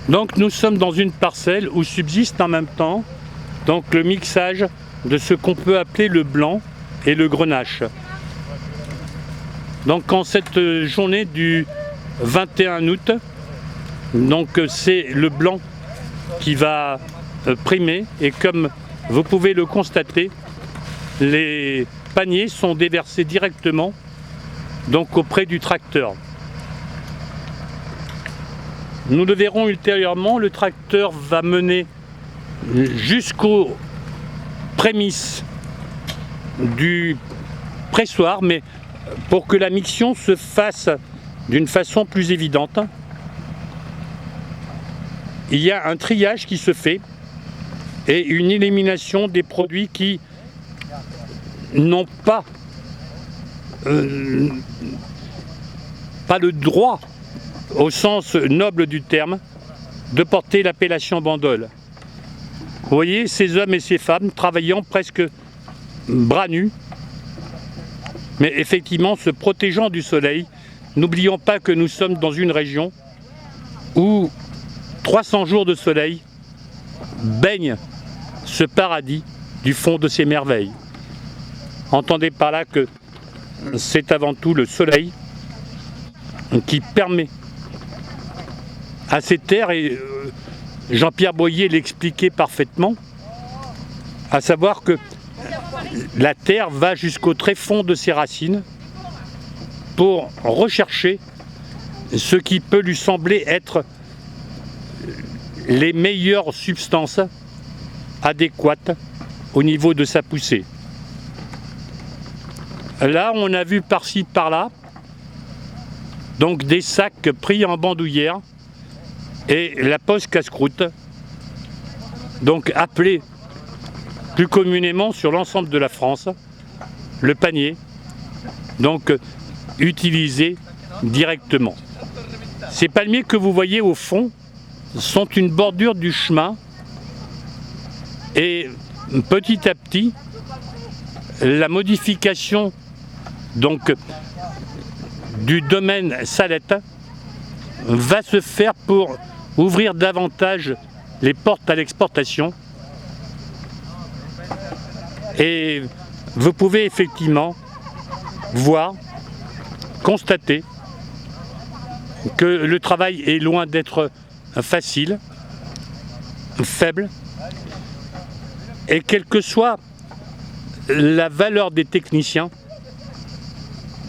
Donc nous sommes dans une parcelle où subsiste en même temps donc le mixage de ce qu'on peut appeler le blanc et le grenache. Donc en cette journée du 21 août, donc c'est le blanc qui va primer, et comme vous pouvez le constater, les paniers sont déversés directement donc auprès du tracteur. Nous le verrons ultérieurement, le tracteur va mener jusqu'aux prémices du pressoir, mais pour que la miction se fasse d'une façon plus évidente, il y a un triage qui se fait et une élimination des produits qui n'ont pas le droit, au sens noble du terme, de porter l'appellation bandole. Vous voyez ces hommes et ces femmes travaillant presque bras nus, mais effectivement se protégeant du soleil. N'oublions pas que nous sommes dans une région où 300 jours de soleil baignent ce paradis du fond de ces merveilles. Entendez par là que c'est avant tout le soleil qui permet à ces terres, et Jean-Pierre Boyer l'expliquait parfaitement, à savoir que la terre va jusqu'au tréfonds de ses racines pour rechercher ce qui peut lui sembler être les meilleures substances adéquates au niveau de sa poussée. Là, on a vu par-ci, par-là, donc des sacs pris en bandoulière et la poste casse-croûte, donc appelée plus communément sur l'ensemble de la France, le panier, donc utilisé directement. Ces palmiers que vous voyez au fond sont une bordure du chemin, et petit à petit, la modification donc du domaine Salette va se faire pour ouvrir davantage les portes à l'exportation. Et vous pouvez effectivement voir, constater que le travail est loin d'être facile, faible, et quelle que soit la valeur des techniciens,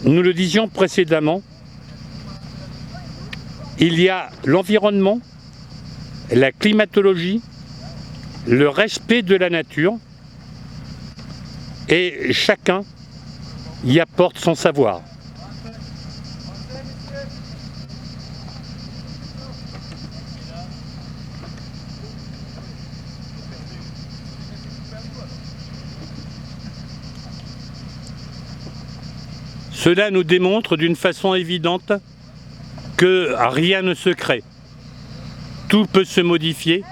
nous le disions précédemment, il y a l'environnement, la climatologie, le respect de la nature, et chacun y apporte son savoir. Cela nous démontre d'une façon évidente que rien ne se crée. Tout peut se modifier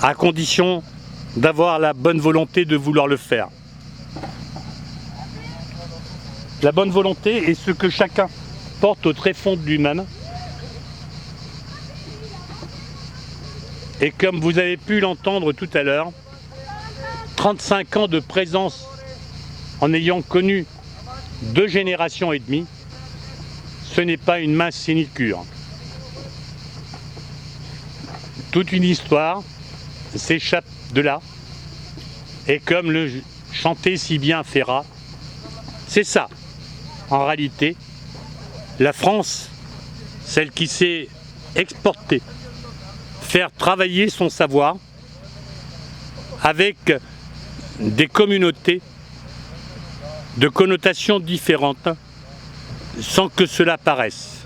à condition d'avoir la bonne volonté de vouloir le faire. La bonne volonté est ce que chacun porte au tréfonds de lui-même. Et comme vous avez pu l'entendre tout à l'heure, 35 ans de présence en ayant connu 2 générations et demie, ce n'est pas une mince sinécure. Toute une histoire s'échappe de là, et comme le chantait si bien Ferrat, c'est ça, en réalité, la France, celle qui sait exporter, faire travailler son savoir avec des communautés de connotations différentes, sans que cela paraisse.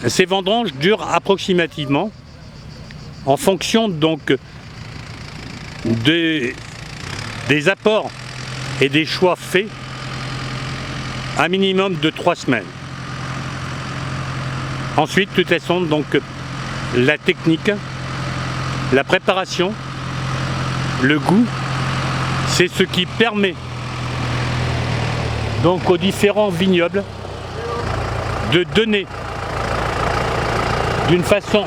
Ces vendanges durent approximativement, en fonction donc des apports et des choix faits, un minimum de 3 semaines. Ensuite, de toute façon, donc, la technique, la préparation, le goût, c'est ce qui permet donc aux différents vignobles de donner d'une façon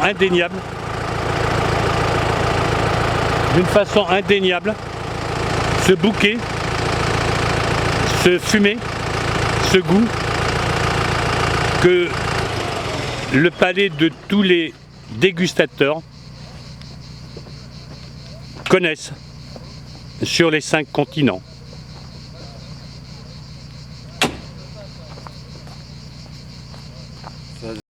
indéniable, ce bouquet, ce fumé, ce goût que le palais de tous les dégustateurs connaissent sur les 5 continents.